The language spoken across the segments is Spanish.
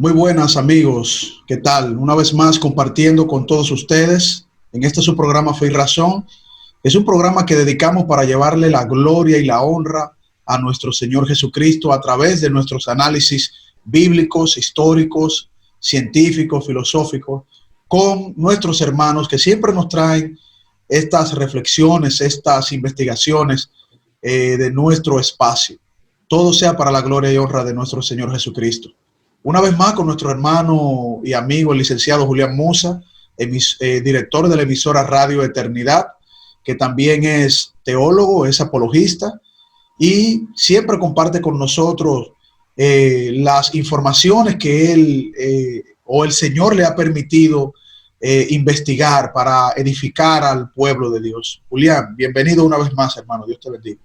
Muy buenas amigos, ¿qué tal? Una vez más compartiendo con todos ustedes en este su programa Fe y Razón. Es un programa que dedicamos para llevarle la gloria y la honra a nuestro Señor Jesucristo a través de nuestros análisis bíblicos, históricos, científicos, filosóficos, con nuestros hermanos que siempre nos traen estas reflexiones, estas investigaciones de nuestro espacio. Todo sea para la gloria y honra de nuestro Señor Jesucristo. Una vez más con nuestro hermano y amigo, el licenciado Julián Musa, director de la emisora Radio Eternidad, que también es teólogo, es apologista y siempre comparte con nosotros las informaciones que él o el Señor le ha permitido investigar para edificar al pueblo de Dios. Julián, bienvenido una vez más, hermano. Dios te bendiga.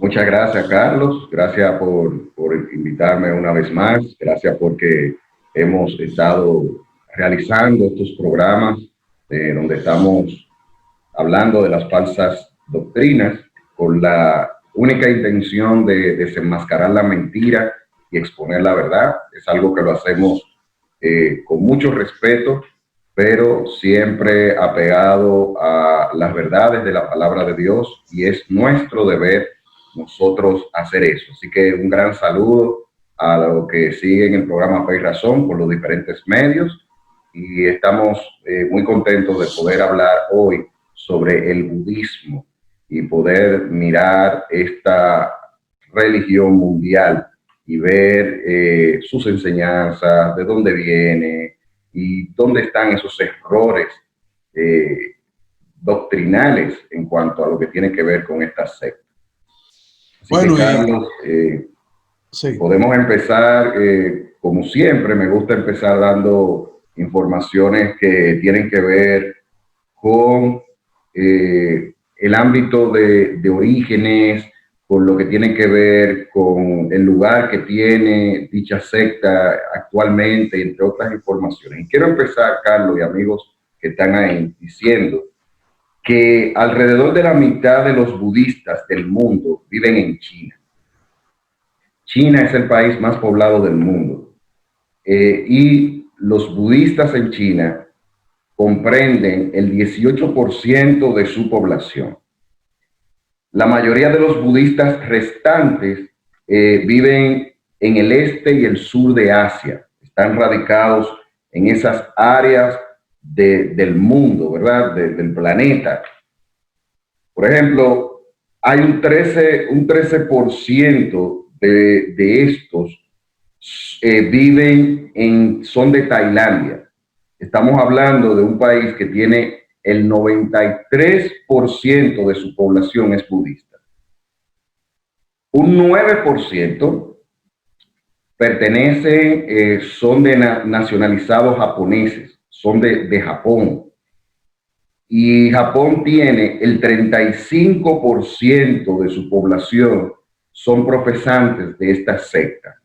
Muchas gracias, Carlos. Gracias por invitarme una vez más. Gracias porque hemos estado realizando estos programas donde estamos hablando de las falsas doctrinas con la única intención de desenmascarar la mentira y exponer la verdad. Es algo que lo hacemos con mucho respeto, pero siempre apegado a las verdades de la palabra de Dios, y es nuestro deber nosotros hacer eso. Así que un gran saludo a los que siguen el programa Fe y Razón por los diferentes medios, y estamos muy contentos de poder hablar hoy sobre el budismo y poder mirar esta religión mundial y ver sus enseñanzas, de dónde viene y dónde están esos errores doctrinales en cuanto a lo que tiene que ver con esta secta. Así bueno, que, Carlos, sí, podemos empezar, como siempre, me gusta empezar dando informaciones que tienen que ver con el ámbito de orígenes, con lo que tiene que ver con el lugar que tiene dicha secta actualmente, entre otras informaciones. Y quiero empezar, Carlos y amigos que están ahí, diciendo que alrededor de la mitad de los budistas del mundo viven en China. China es el país más poblado del mundo. Y los budistas en China comprenden el 18% de su población. La mayoría de los budistas restantes viven en el este y el sur de Asia. Están radicados en esas áreas del mundo, ¿verdad? Del planeta. Por ejemplo, hay un 13% de estos son de Tailandia. Estamos hablando de un país que tiene el 93% de su población es budista. Un 9% son de nacionalizados japoneses, son de Japón. Y Japón tiene el 35% de su población son profesantes de esta secta.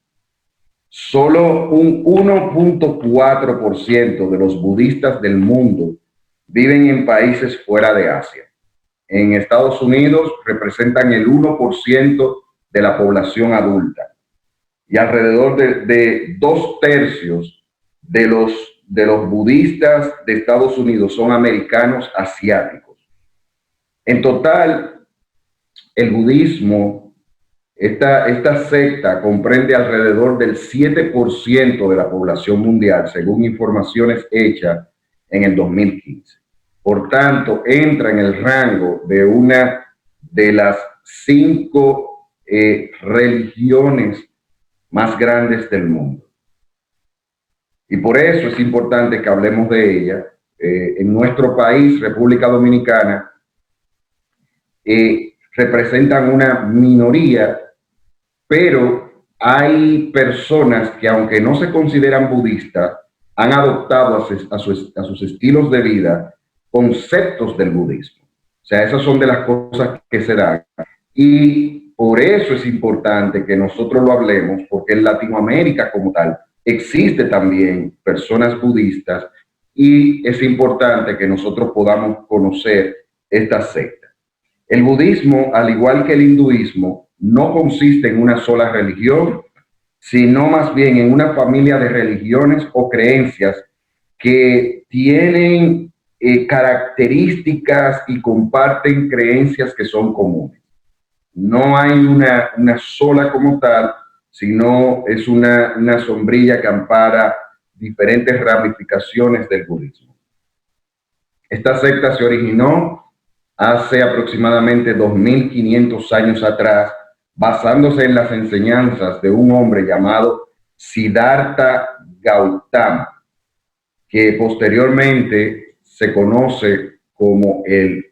Solo un 1.4% de los budistas del mundo viven en países fuera de Asia. En Estados Unidos representan el 1% de la población adulta, y alrededor de 2/3 de los budistas de Estados Unidos son americanos asiáticos. En total, el budismo, esta secta comprende alrededor del 7% de la población mundial, según informaciones hechas en el 2015. Por tanto, entra en el rango de una de las 5 religiones más grandes del mundo. Y por eso es importante que hablemos de ella. En nuestro país, República Dominicana, representan una minoría, pero hay personas que, aunque no se consideran budistas, han adoptado a sus estilos de vida conceptos del budismo. O sea, esas son de las cosas que se dan. Y por eso es importante que nosotros lo hablemos, porque en Latinoamérica como tal existe también personas budistas, y es importante que nosotros podamos conocer esta secta. El budismo, al igual que el hinduismo, no consiste en una sola religión, sino más bien en una familia de religiones o creencias que tienen características y comparten creencias que son comunes. No hay una sola como tal, sino es una sombrilla que ampara diferentes ramificaciones del budismo. Esta secta se originó hace aproximadamente 2500 años atrás, basándose en las enseñanzas de un hombre llamado Siddhartha Gautama, que posteriormente se conoce como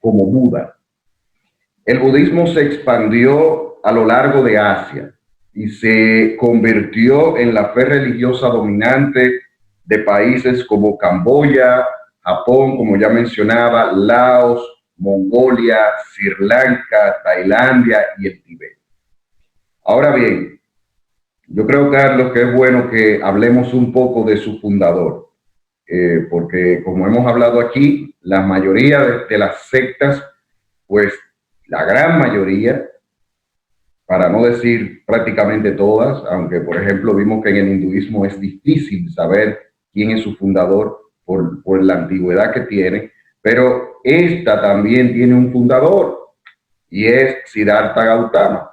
Buda. El budismo se expandió a lo largo de Asia y se convirtió en la fe religiosa dominante de países como Camboya, Japón, como ya mencionaba, Laos, Mongolia, Sri Lanka, Tailandia y el Tíbet. Ahora bien, yo creo, Carlos, que es bueno que hablemos un poco de su fundador, porque como hemos hablado aquí, la mayoría de las sectas, pues la gran mayoría, para no decir prácticamente todas, aunque por ejemplo vimos que en el hinduismo es difícil saber quién es su fundador por la antigüedad que tiene, pero esta también tiene un fundador y es Siddhartha Gautama,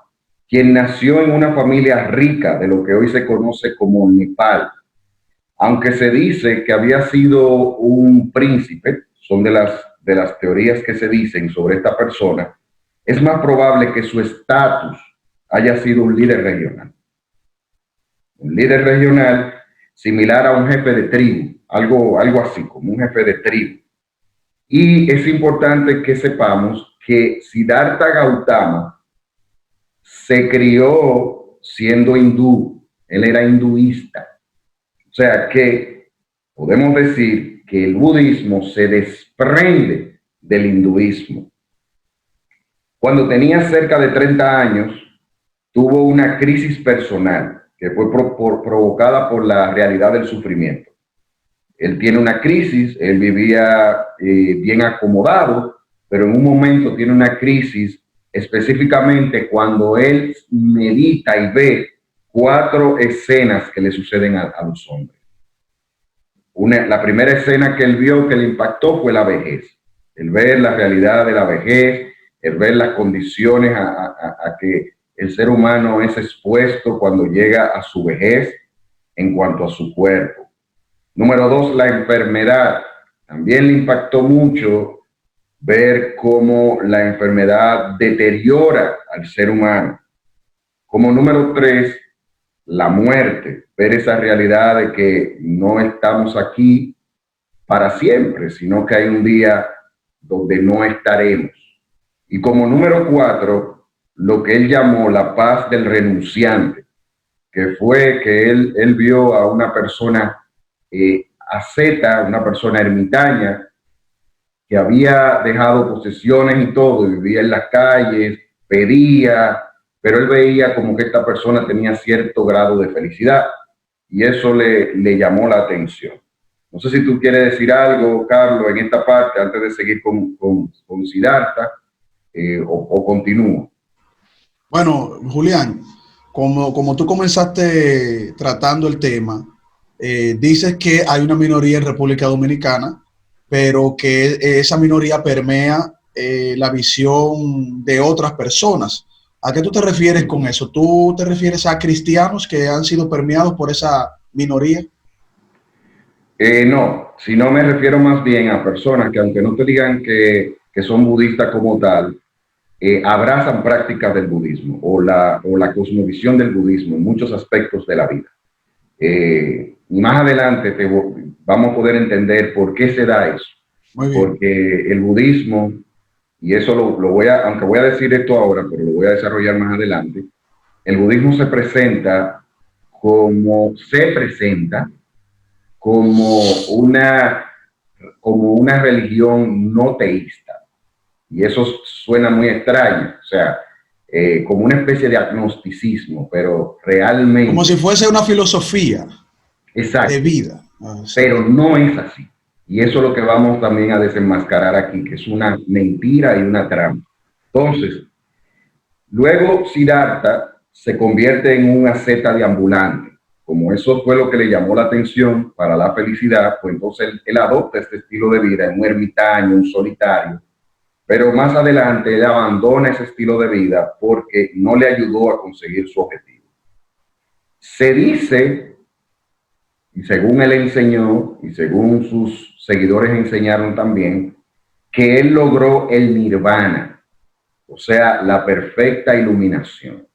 quien nació en una familia rica de lo que hoy se conoce como Nepal. Aunque se dice que había sido un príncipe, son de las teorías que se dicen sobre esta persona, es más probable que su estatus haya sido un líder regional. Un líder regional similar a un jefe de tribu, algo así, como un jefe de tribu. Y es importante que sepamos que Siddhartha Gautama se crió siendo hindú, él era hinduista. O sea que podemos decir que el budismo se desprende del hinduismo. Cuando tenía cerca de 30 años, tuvo una crisis personal que fue provocada por la realidad del sufrimiento. Él tiene una crisis, él vivía bien acomodado, pero en un momento tiene una crisis específicamente cuando él medita y ve 4 escenas que le suceden a los hombres. La primera escena que él vio que le impactó fue la vejez. El ver la realidad de la vejez, el ver las condiciones a que el ser humano es expuesto cuando llega a su vejez en cuanto a su cuerpo. Número 2, la enfermedad. También le impactó mucho ver cómo la enfermedad deteriora al ser humano. Como número 3, la muerte, ver esa realidad de que no estamos aquí para siempre, sino que hay un día donde no estaremos. Y como número 4, lo que él llamó la paz del renunciante, que fue que él vio a una persona asceta, una persona ermitaña, que había dejado posesiones y todo, y vivía en las calles, pedía, pero él veía como que esta persona tenía cierto grado de felicidad y eso le llamó la atención. No sé si tú quieres decir algo, Carlos, en esta parte antes de seguir con Siddhartha o continúo. Bueno, Julián, como tú comenzaste tratando el tema, dices que hay una minoría en República Dominicana, pero que esa minoría permea la visión de otras personas. ¿A qué tú te refieres con eso? ¿Tú te refieres a cristianos que han sido permeados por esa minoría? No, sino me refiero más bien a personas que aunque no te digan que son budistas como tal, abrazan prácticas del budismo o la cosmovisión del budismo en muchos aspectos de la vida. Y más adelante vamos a poder entender por qué se da eso. Muy bien. Porque el budismo, y eso aunque voy a decir esto ahora, pero lo voy a desarrollar más adelante, el budismo se presenta como una religión no teísta. Y eso suena muy extraño, o sea, como una especie de agnosticismo, pero realmente... Como si fuese una filosofía. Exacto, de vida. Pero no es así. Y eso es lo que vamos también a desenmascarar aquí, que es una mentira y una trampa. Entonces, luego Siddhartha se convierte en un asceta deambulante. como eso fue lo que le llamó la atención para la felicidad, pues entonces él adopta este estilo de vida, un ermitaño, un solitario, pero más adelante él abandona ese estilo de vida porque no le ayudó a conseguir su objetivo. Se dice, y según él enseñó, y según sus seguidores enseñaron también, que él logró el nirvana, o sea, la perfecta iluminación.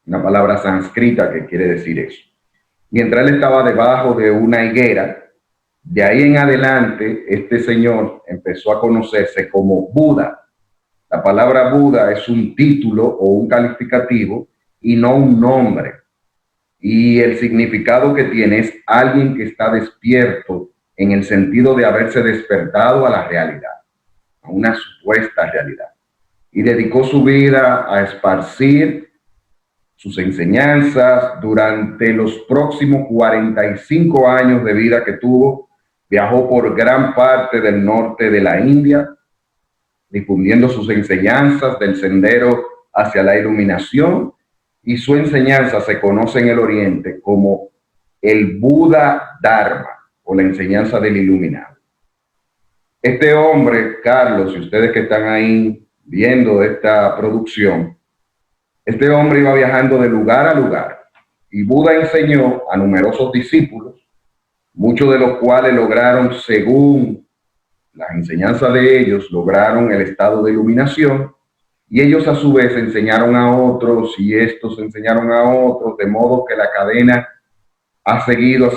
Una palabra sánscrita que quiere decir eso. Mientras él estaba debajo de una higuera, de ahí en adelante, este señor empezó a conocerse como Buda. La palabra Buda es un título o un calificativo y no un nombre. Y el significado que tiene es alguien que está despierto en el sentido de haberse despertado a la realidad, a una supuesta realidad. Y dedicó su vida a esparcir sus enseñanzas. Durante los próximos 45 años de vida que tuvo, viajó por gran parte del norte de la India, difundiendo sus enseñanzas del sendero hacia la iluminación, y su enseñanza se conoce en el Oriente como el Buda Dharma, o la enseñanza del iluminado. Este hombre, Carlos, y ustedes que están ahí viendo esta producción, este hombre iba viajando de lugar a lugar y Buda enseñó a numerosos discípulos, muchos de los cuales lograron, según las enseñanzas de ellos, lograron el estado de iluminación, y ellos a su vez enseñaron a otros y estos enseñaron a otros, de modo que la cadena ha seguido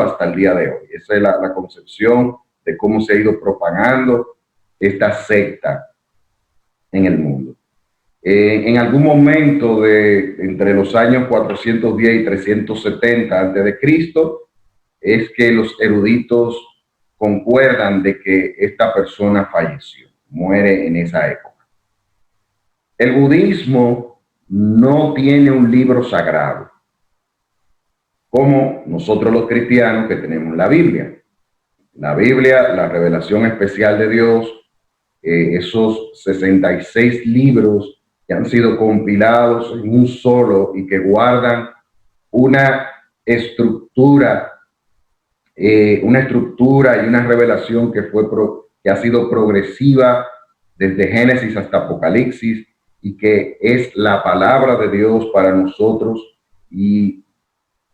hasta el día de hoy. Esa es la concepción de cómo se ha ido propagando esta secta en el mundo. En algún momento entre los años 410 y 370 a.C., es que los eruditos concuerdan de que esta persona falleció, muere en esa época. El budismo no tiene un libro sagrado, como nosotros los cristianos que tenemos la Biblia. La Biblia, la revelación especial de Dios, esos 66 libros que han sido compilados en un solo y que guardan una estructura y una revelación que ha sido progresiva desde Génesis hasta Apocalipsis, y que es la palabra de Dios para nosotros, y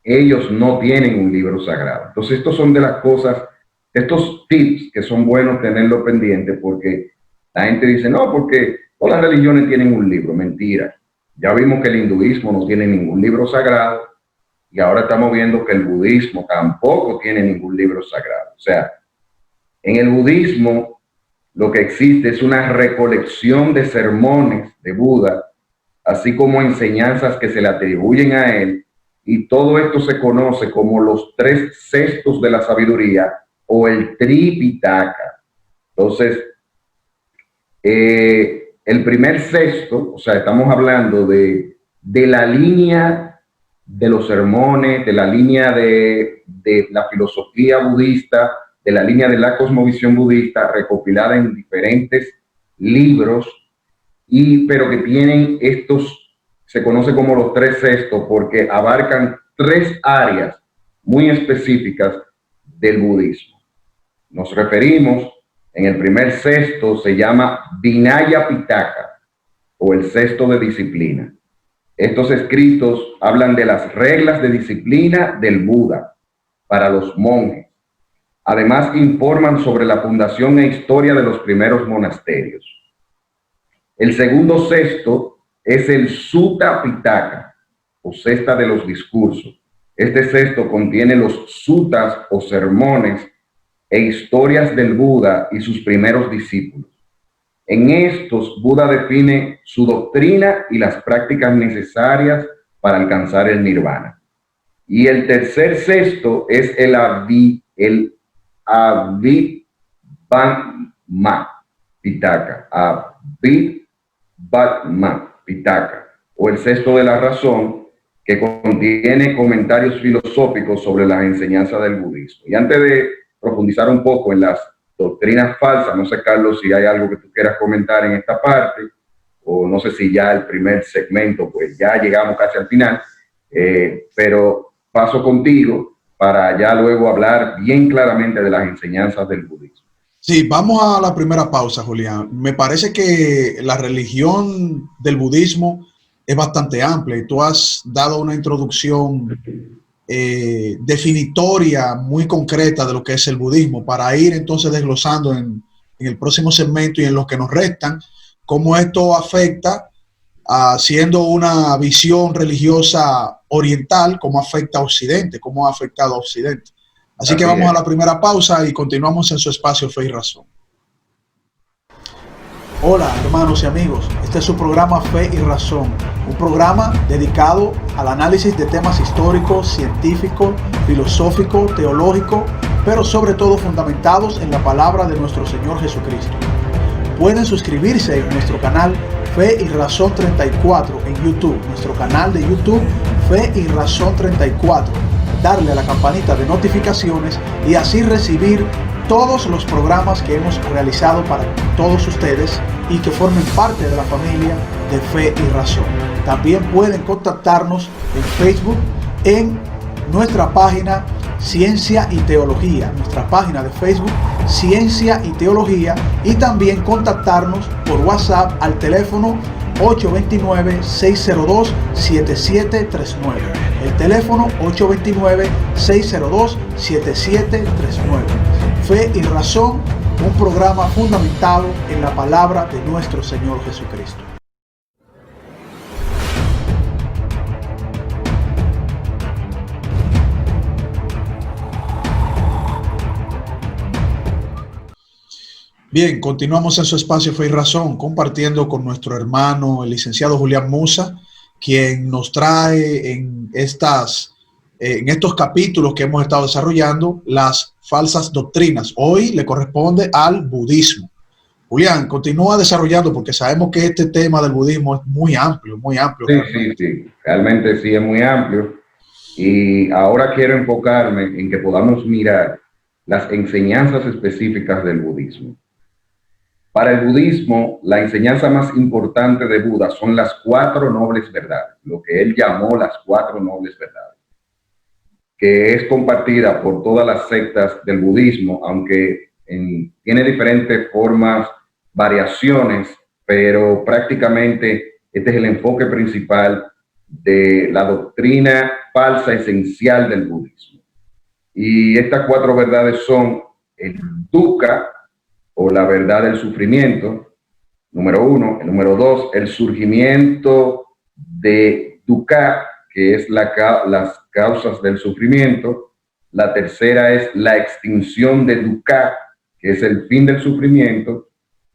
ellos no tienen un libro sagrado. Entonces, estos son de las cosas, estos tips que son buenos tenerlo pendiente, porque la gente dice, no, porque todas las religiones tienen un libro. Mentira. Ya vimos que el hinduismo no tiene ningún libro sagrado, y ahora estamos viendo que el budismo tampoco tiene ningún libro sagrado. O sea, en el budismo lo que existe es una recolección de sermones de Buda, así como enseñanzas que se le atribuyen a él, y todo esto se conoce como los 3 cestos de la sabiduría o el Tripitaka. Entonces, el primer cesto, o sea, estamos hablando de la línea de los sermones, de la línea de la filosofía budista, de la línea de la cosmovisión budista, recopilada en diferentes libros, pero que tienen estos, se conoce como los 3 cestos, porque abarcan 3 áreas muy específicas del budismo. Nos referimos, en el primer cesto se llama Vinaya Pitaka, o el cesto de disciplina. Estos escritos hablan de las reglas de disciplina del Buda para los monjes. Además, informan sobre la fundación e historia de los primeros monasterios. El segundo cesto es el Sutta Pitaka, o cesta de los discursos. Este cesto contiene los suttas o sermones e historias del Buda y sus primeros discípulos. En estos, Buda define su doctrina y las prácticas necesarias para alcanzar el nirvana. Y el tercer cesto es el Abhidhamma Pitaka, Abhidhamma Pitaka, o el cesto de la razón, que contiene comentarios filosóficos sobre las enseñanzas del budismo. Y antes de profundizar un poco en las doctrinas falsas, no sé, Carlos, si hay algo que tú quieras comentar en esta parte, o no sé si ya el primer segmento, pues ya llegamos casi al final, pero paso contigo para ya luego hablar bien claramente de las enseñanzas del budismo. Sí, vamos a la primera pausa, Julián. Me parece que la religión del budismo es bastante amplia y tú has dado una introducción definitoria muy concreta de lo que es el budismo para ir entonces desglosando en el próximo segmento y en los que nos restan cómo esto afecta, siendo una visión religiosa oriental, cómo afecta a Occidente, cómo ha afectado a Occidente. Así que vamos a la primera pausa y continuamos en su espacio Fe y Razón. Hola hermanos y amigos, este es su programa Fe y Razón, un programa dedicado al análisis de temas históricos, científicos, filosóficos, teológicos, pero sobre todo fundamentados en la palabra de nuestro Señor Jesucristo. Pueden suscribirse en nuestro canal Fe y Razón 34 en YouTube, nuestro canal de YouTube Fe y Razón 34, darle a la campanita de notificaciones y así recibir todos los programas que hemos realizado para todos ustedes y que formen parte de la familia de Fe y Razón. También pueden contactarnos en Facebook en nuestra página Ciencia y Teología, nuestra página de Facebook Ciencia y Teología, y también contactarnos por WhatsApp al teléfono 829-602-7739. El teléfono 829-602-7739. Fe y Razón, un programa fundamentado en la palabra de nuestro Señor Jesucristo. Bien, continuamos en su espacio Fe y Razón, compartiendo con nuestro hermano, el licenciado Julián Musa, quien nos trae en estos capítulos que hemos estado desarrollando las falsas doctrinas. Hoy le corresponde al budismo. Julián, continúa desarrollando porque sabemos que este tema del budismo es muy amplio, muy amplio. Sí, realmente sí es muy amplio. Y ahora quiero enfocarme en que podamos mirar las enseñanzas específicas del budismo. Para el budismo, la enseñanza más importante de Buda son las 4 nobles verdades, lo que él llamó las 4 nobles verdades, que es compartida por todas las sectas del budismo, aunque tiene diferentes formas, variaciones, pero prácticamente este es el enfoque principal de la doctrina falsa esencial del budismo. Y estas 4 verdades son el dukkha, o la verdad del sufrimiento, número 1. El número 2, el surgimiento de dukkha, que es las causas del sufrimiento. La tercera es la extinción de dukkha, que es el fin del sufrimiento.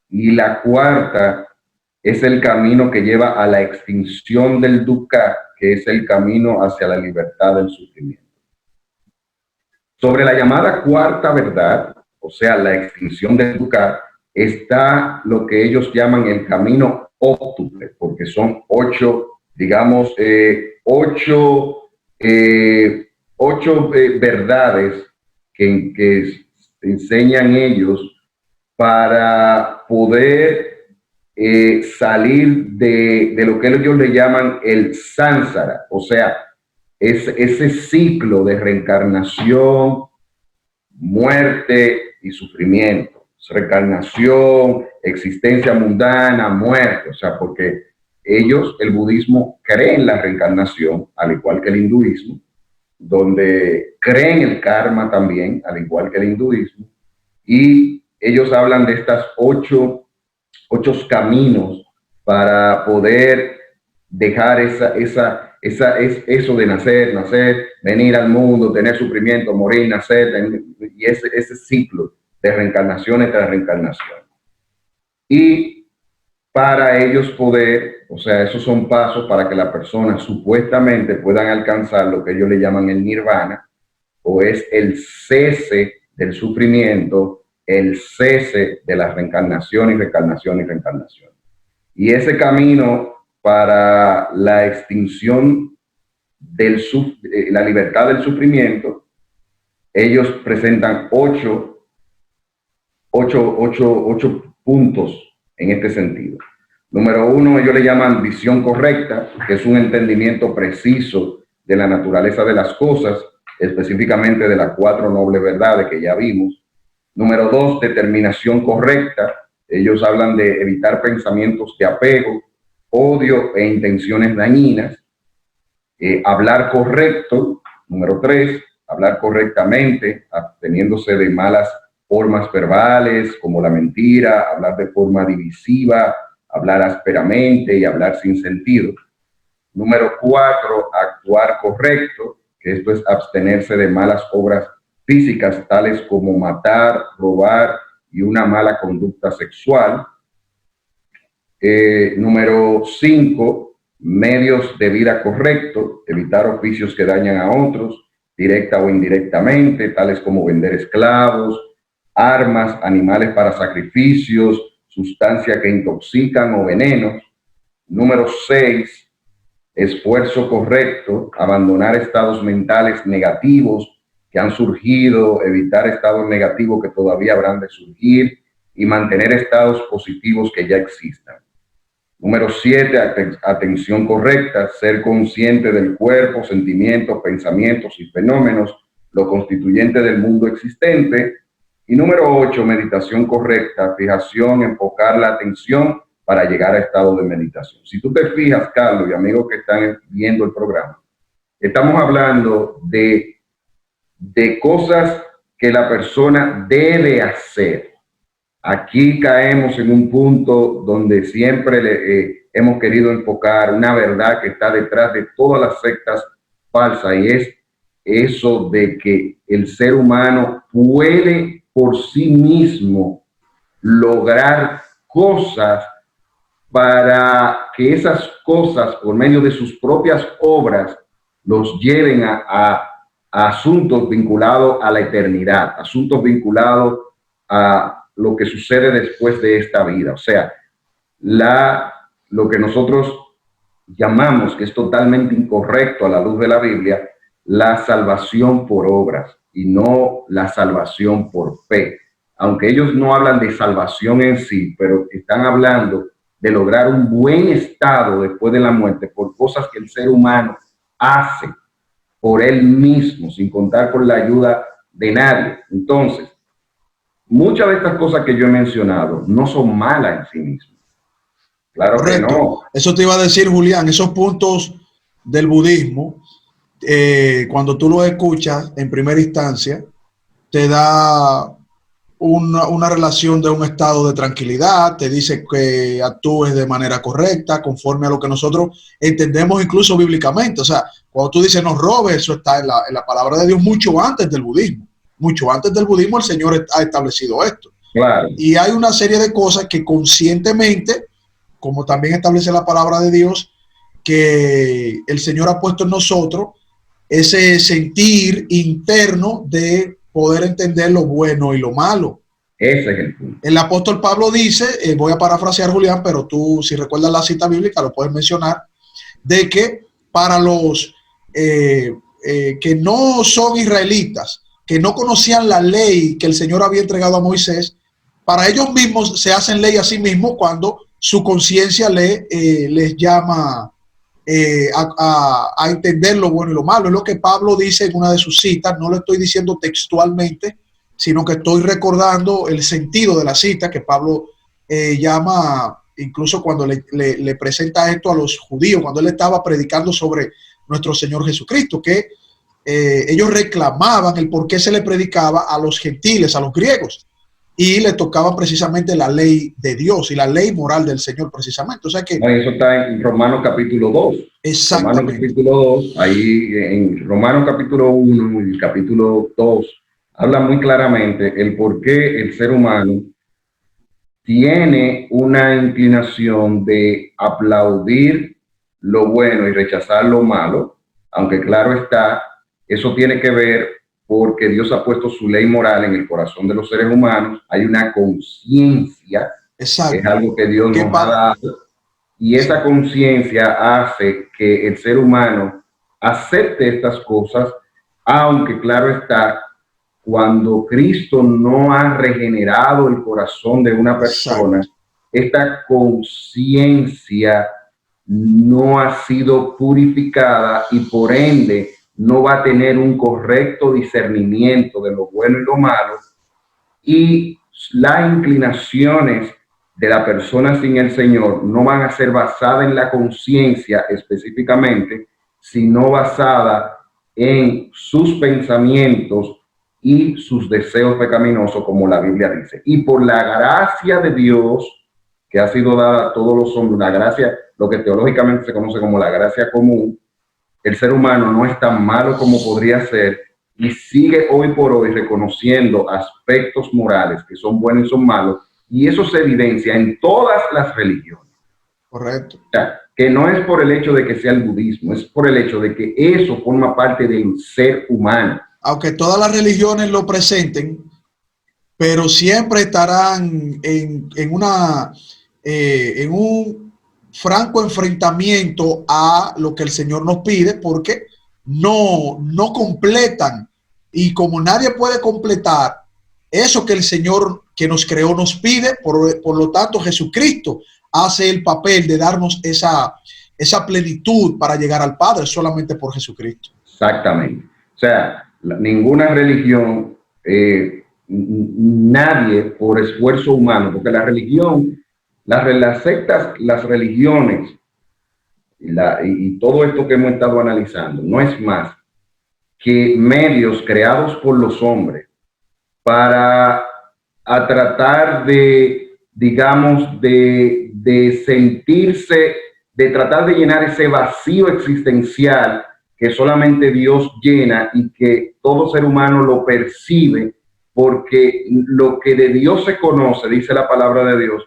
Y la cuarta es el camino que lleva a la extinción del dukkha, que es el camino hacia la libertad del sufrimiento. Sobre la llamada cuarta verdad, o sea, la extinción del dukkha, está lo que ellos llaman el camino óptuple, porque son 8, digamos, 8 verdades que enseñan ellos para poder salir de lo que ellos le llaman el samsara, o sea, ese ciclo de reencarnación, muerte y sufrimiento, reencarnación, existencia mundana, muerte, o sea, porque ellos, el budismo, cree en la reencarnación, al igual que el hinduismo, donde creen el karma también, al igual que el hinduismo, y ellos hablan de estas 8 caminos para poder dejar eso de nacer, venir al mundo, tener sufrimiento, morir, nacer, y ese ciclo de reencarnación tras reencarnación. Y para ellos poder, o sea, esos son pasos para que las personas supuestamente puedan alcanzar lo que ellos le llaman el nirvana, o es el cese del sufrimiento, el cese de la reencarnación y reencarnación y reencarnación. Y ese camino para la extinción la libertad del sufrimiento, ellos presentan 8 puntos en este sentido. Número 1, ellos le llaman visión correcta, que es un entendimiento preciso de la naturaleza de las cosas, específicamente de las 4 nobles verdades que ya vimos. Número 2, determinación correcta. Ellos hablan de evitar pensamientos de apego, odio e intenciones dañinas. Hablar correcto. Número 3, hablar correctamente, absteniéndose de malas formas verbales como la mentira, hablar de forma divisiva, hablar ásperamente y hablar sin sentido. Número 4, actuar correcto, que esto es abstenerse de malas obras físicas tales como matar, robar y una mala conducta sexual. Número 5, medios de vida correcto, evitar oficios que dañan a otros, directa o indirectamente, tales como vender esclavos, armas, animales para sacrificios, sustancias que intoxican o venenos. Número 6, esfuerzo correcto, abandonar estados mentales negativos que han surgido, evitar estados negativos que todavía habrán de surgir y mantener estados positivos que ya existan. Número 7, atención correcta, ser consciente del cuerpo, sentimientos, pensamientos y fenómenos, lo constituyente del mundo existente. Y número 8, meditación correcta, fijación, enfocar la atención para llegar a estado de meditación. Si tú te fijas, Carlos y amigos que están viendo el programa, estamos hablando de cosas que la persona debe hacer. Aquí caemos en un punto donde siempre hemos querido enfocar una verdad que está detrás de todas las sectas falsas, y es eso de que el ser humano puede por sí mismo lograr cosas para que esas cosas, por medio de sus propias obras, los lleven a asuntos vinculados a la eternidad, asuntos vinculados a lo que sucede después de esta vida. O sea, lo que nosotros llamamos, que es totalmente incorrecto a la luz de la Biblia, la salvación por obras y no la salvación por fe. Aunque ellos no hablan de salvación en sí, pero están hablando de lograr un buen estado después de la muerte por cosas que el ser humano hace por él mismo, sin contar con la ayuda de nadie. Entonces, muchas de estas cosas que yo he mencionado no son malas en sí mismas. Claro. Correcto. Que no. Eso te iba a decir, Julián, esos puntos del budismo, cuando tú los escuchas en primera instancia, te da una relación de un estado de tranquilidad, te dice que actúes de manera correcta, conforme a lo que nosotros entendemos incluso bíblicamente. O sea, cuando tú dices no robes, eso está en la palabra de Dios mucho antes del budismo. Mucho antes del budismo el Señor ha establecido esto. Claro. Y hay una serie de cosas que conscientemente, como también establece la palabra de Dios, que el Señor ha puesto en nosotros ese sentir interno de poder entender lo bueno y lo malo. Ese es el punto. El apóstol Pablo dice, voy a parafrasear, Julián, pero tú, si recuerdas la cita bíblica, lo puedes mencionar, de que para los que no son israelitas, que no conocían la ley que el Señor había entregado a Moisés, para ellos mismos se hacen ley a sí mismos cuando su conciencia les llama a entender lo bueno y lo malo. Es lo que Pablo dice en una de sus citas. No lo estoy diciendo textualmente, sino que estoy recordando el sentido de la cita que Pablo llama, incluso cuando le presenta esto a los judíos, cuando él estaba predicando sobre nuestro Señor Jesucristo, que ellos reclamaban el por qué se le predicaba a los gentiles, a los griegos, y le tocaba precisamente la ley de Dios y la ley moral del Señor precisamente. O sea que eso está en Romanos capítulo 2. Exactamente. Romanos capítulo 2, ahí en Romanos capítulo 1 y capítulo 2, habla muy claramente el por qué el ser humano tiene una inclinación de aplaudir lo bueno y rechazar lo malo, aunque claro está, eso tiene que ver porque Dios ha puesto su ley moral en el corazón de los seres humanos. Hay una conciencia, es algo que Dios nos ha dado, y esa conciencia hace que el ser humano acepte estas cosas, aunque claro está, cuando Cristo no ha regenerado el corazón de una persona, esta conciencia no ha sido purificada y por ende no va a tener un correcto discernimiento de lo bueno y lo malo, y las inclinaciones de la persona sin el Señor no van a ser basadas en la conciencia específicamente, sino basadas en sus pensamientos y sus deseos pecaminosos, como la Biblia dice. Y por la gracia de Dios que ha sido dada a todos los hombres, una gracia, lo que teológicamente se conoce como la gracia común, el ser humano no es tan malo como podría ser y sigue hoy por hoy reconociendo aspectos morales que son buenos y son malos, y eso se evidencia en todas las religiones. Correcto. O sea, que no es por el hecho de que sea el budismo, es por el hecho de que eso forma parte del ser humano. Aunque todas las religiones lo presenten, pero siempre estarán en un franco enfrentamiento a lo que el Señor nos pide, porque no completan. Y como nadie puede completar eso que el Señor que nos creó nos pide, por lo tanto Jesucristo hace el papel de darnos esa plenitud para llegar al Padre solamente por Jesucristo. Exactamente. O sea, ninguna religión, nadie por esfuerzo humano, porque la religión, las sectas, las religiones y todo esto que hemos estado analizando no es más que medios creados por los hombres para tratar de, digamos, de sentirse, de tratar de llenar ese vacío existencial que solamente Dios llena y que todo ser humano lo percibe, porque lo que de Dios se conoce, dice la palabra de Dios,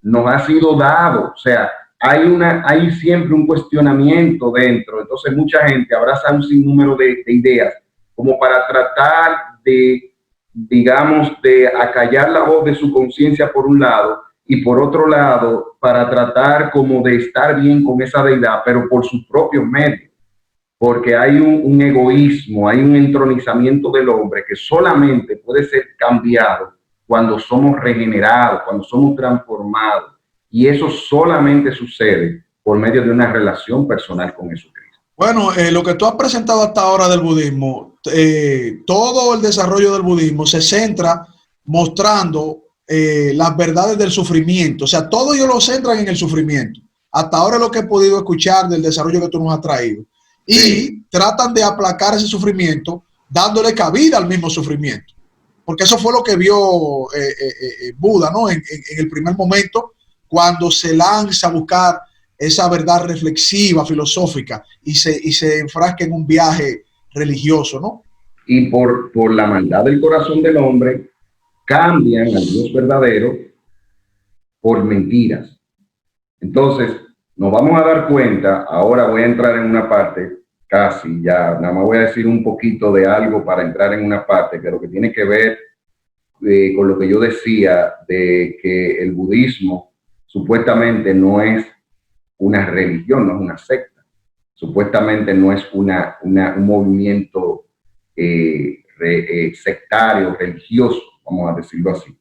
nos ha sido dado. O sea, hay siempre un cuestionamiento dentro. Entonces mucha gente abraza un sinnúmero de ideas como para tratar de, digamos, de acallar la voz de su conciencia por un lado, y por otro lado para tratar como de estar bien con esa deidad, pero por sus propios medios, porque hay un egoísmo, hay un entronizamiento del hombre que solamente puede ser cambiado cuando somos regenerados, cuando somos transformados, y eso solamente sucede por medio de una relación personal con Jesucristo. Bueno, lo que tú has presentado hasta ahora del budismo, todo el desarrollo del budismo se centra mostrando las verdades del sufrimiento. O sea, todo ellos lo centran en el sufrimiento. Hasta ahora lo que he podido escuchar del desarrollo que tú nos has traído. Y sí, tratan de aplacar ese sufrimiento dándole cabida al mismo sufrimiento. Porque eso fue lo que vio Buda, ¿no? En el primer momento, cuando se lanza a buscar esa verdad reflexiva, filosófica, y se enfrasca en un viaje religioso, ¿no? Y por la maldad del corazón del hombre, cambian al Dios verdadero por mentiras. Entonces, nos vamos a dar cuenta, ahora voy a entrar en una parte, casi ya, nada más voy a decir un poquito de algo para entrar en una parte, pero que tiene que ver con lo que yo decía, de que el budismo supuestamente no es una religión, no es una secta, supuestamente no es un movimiento sectario, religioso, vamos a decirlo así.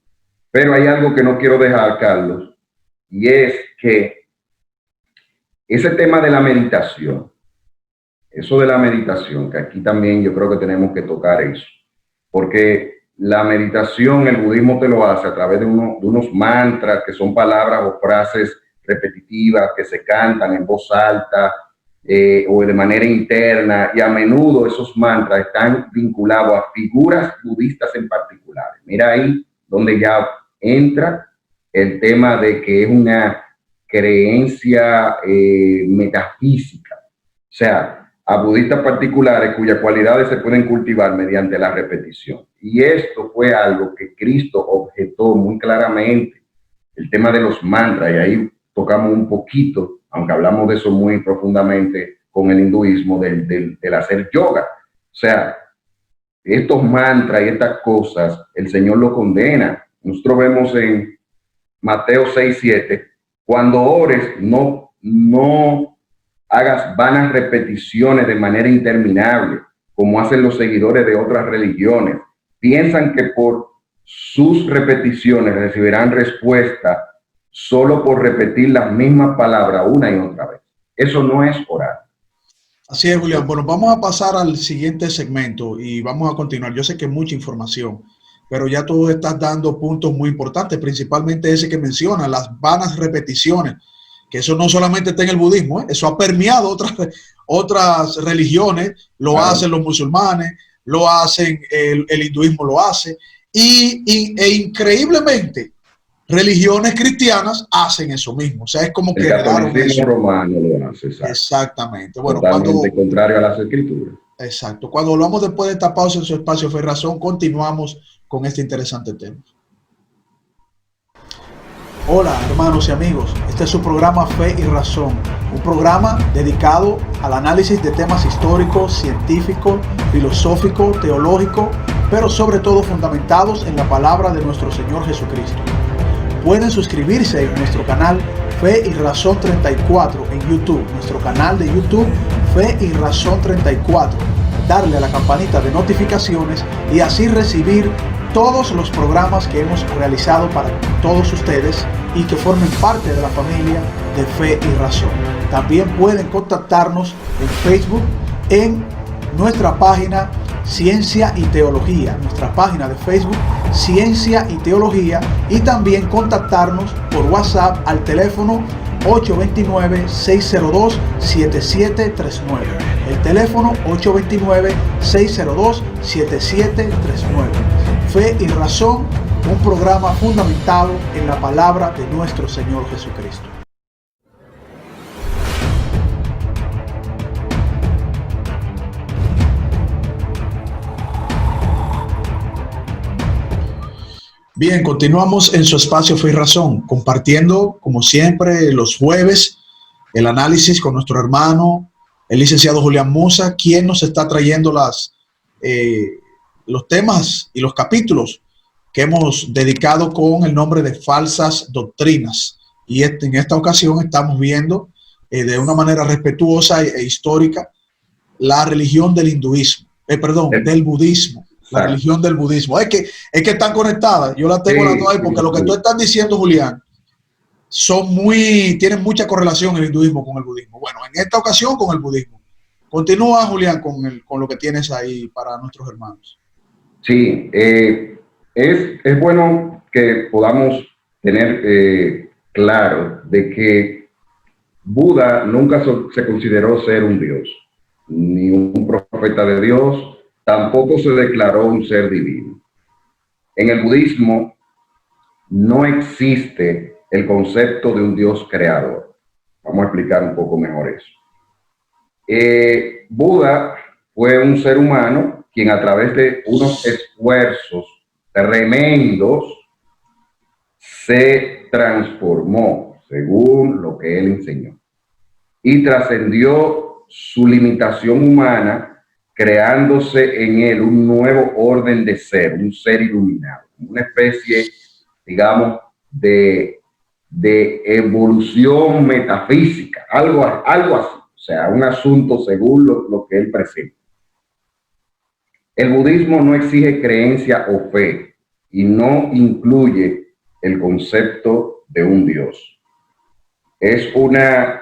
Pero hay algo que no quiero dejar, Carlos, y es que ese tema de la meditación, eso de la meditación, que aquí también yo creo que tenemos que tocar eso, porque la meditación, el budismo te lo hace a través de unos mantras que son palabras o frases repetitivas que se cantan en voz alta o de manera interna, y a menudo esos mantras están vinculados a figuras budistas en particular. Mira ahí donde ya entra el tema de que es una creencia metafísica, o sea, a budistas particulares cuyas cualidades se pueden cultivar mediante la repetición. Y esto fue algo que Cristo objetó muy claramente, el tema de los mantras, y ahí tocamos un poquito, aunque hablamos de eso muy profundamente con el hinduismo, del hacer yoga. O sea, estos mantras y estas cosas, el Señor lo condena. Nosotros vemos en Mateo 6:7, cuando ores, no hagas vanas repeticiones de manera interminable, como hacen los seguidores de otras religiones. Piensan que por sus repeticiones recibirán respuesta solo por repetir las mismas palabras una y otra vez. Eso no es orar. Así es, Julián. Bueno, vamos a pasar al siguiente segmento y vamos a continuar. Yo sé que es mucha información, pero ya tú estás dando puntos muy importantes, principalmente ese que menciona, las vanas repeticiones, que eso no solamente está en el budismo, eso ha permeado otras religiones, lo hacen los musulmanes, lo hacen, el hinduismo lo hace, e increíblemente, religiones cristianas hacen eso mismo. O sea, es como que heredaron eso. El romano lo hace, exactamente. Bueno, totalmente contrario a las escrituras. Exacto. Cuando hablamos después de esta pausa en su espacio Fe y Razón, continuamos con este interesante tema. Hola, hermanos y amigos. Este es su programa Fe y Razón, un programa dedicado al análisis de temas históricos, científicos, filosóficos, teológicos, pero sobre todo fundamentados en la palabra de nuestro Señor Jesucristo. Pueden suscribirse en nuestro canal Fe y Razón 34 en YouTube, nuestro canal de YouTube Fe y Razón 34, darle a la campanita de notificaciones y así recibir todos los programas que hemos realizado para todos ustedes y que formen parte de la familia de Fe y Razón. También pueden contactarnos en Facebook en nuestra página Ciencia y Teología, nuestra página de Facebook Ciencia y Teología, y también contactarnos por WhatsApp al teléfono 829-602-7739. El teléfono 829-602-7739. Fe y Razón, un programa fundamentado en la palabra de nuestro Señor Jesucristo. Bien, continuamos en su espacio Fe y Razón, compartiendo, como siempre, los jueves, el análisis con nuestro hermano, el licenciado Julián Musa, quien nos está trayendo los temas y los capítulos que hemos dedicado con el nombre de falsas doctrinas. Y en esta ocasión estamos viendo de una manera respetuosa e histórica la religión del hinduismo, del budismo. La religión del budismo. Es que están conectadas. Yo las tengo las dos ahí porque lo que tú estás diciendo, Julián, tienen mucha correlación el hinduismo con el budismo. Bueno, en esta ocasión con el budismo. Continúa, Julián, con lo que tienes ahí para nuestros hermanos. Sí, es bueno que podamos tener claro de que Buda nunca se consideró ser un dios, ni un profeta de Dios, tampoco se declaró un ser divino. En el budismo no existe el concepto de un Dios creador. Vamos a explicar un poco mejor eso. Buda fue un ser humano quien a través de unos esfuerzos tremendos se transformó según lo que él enseñó y trascendió su limitación humana, creándose en él un nuevo orden de ser, un ser iluminado, una especie, digamos, de evolución metafísica, algo así, o sea, un asunto según lo que él presenta. El budismo no exige creencia o fe y no incluye el concepto de un Dios. Es una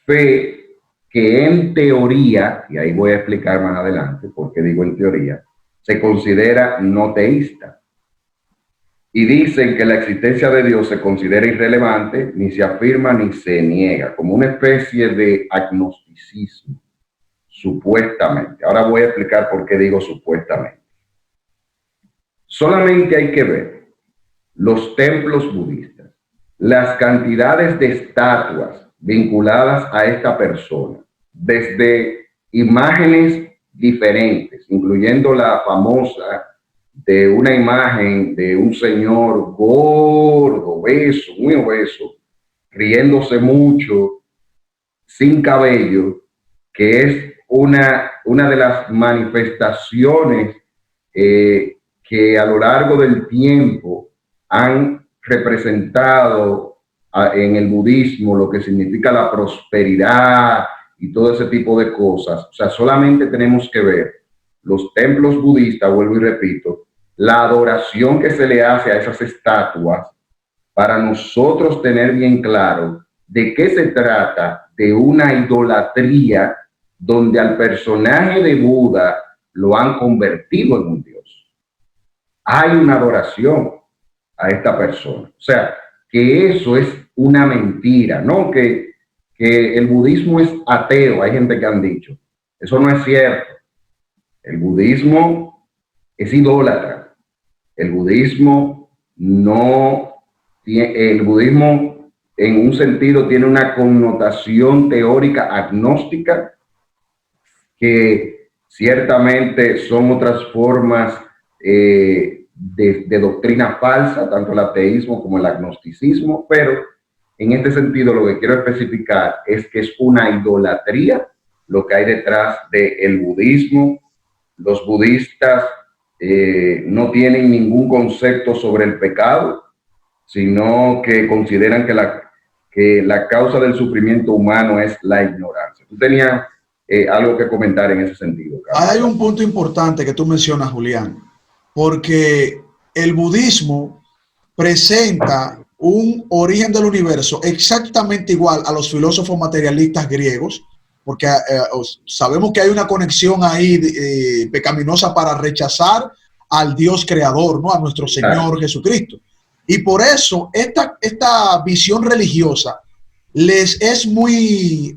fe que en teoría, y ahí voy a explicar más adelante por qué digo en teoría, se considera no teísta. Y dicen que la existencia de Dios se considera irrelevante, ni se afirma ni se niega, como una especie de agnosticismo, supuestamente. Ahora voy a explicar por qué digo supuestamente. Solamente hay que ver los templos budistas, las cantidades de estatuas vinculadas a esta persona, desde imágenes diferentes, incluyendo la famosa de una imagen de un señor gordo, obeso, muy obeso, riéndose mucho, sin cabello, que es una de las manifestaciones que a lo largo del tiempo han representado en el budismo lo que significa la prosperidad y todo ese tipo de cosas. O sea, solamente tenemos que ver los templos budistas, vuelvo y repito, la adoración que se le hace a esas estatuas para nosotros tener bien claro ¿de qué se trata? De una idolatría donde al personaje de Buda lo han convertido en un dios. Hay una adoración a esta persona. O sea, que eso es una mentira, ¿no? Que el budismo es ateo, hay gente que han dicho. Eso no es cierto. El budismo es idólatra. El budismo no tiene, el budismo en un sentido tiene una connotación teórica agnóstica que ciertamente son otras formas de doctrina falsa, tanto el ateísmo como el agnosticismo, pero en este sentido lo que quiero especificar es que es una idolatría lo que hay detrás del budismo. Los budistas no tienen ningún concepto sobre el pecado, sino que consideran que la causa del sufrimiento humano es la ignorancia. Tú tenías algo que comentar en ese sentido, Carlos. Hay un punto importante que tú mencionas, Julián, porque el budismo presenta un origen del universo exactamente igual a los filósofos materialistas griegos, porque sabemos que hay una conexión ahí pecaminosa para rechazar al Dios creador, ¿no? A nuestro Señor Jesucristo. Y por eso esta visión religiosa les es muy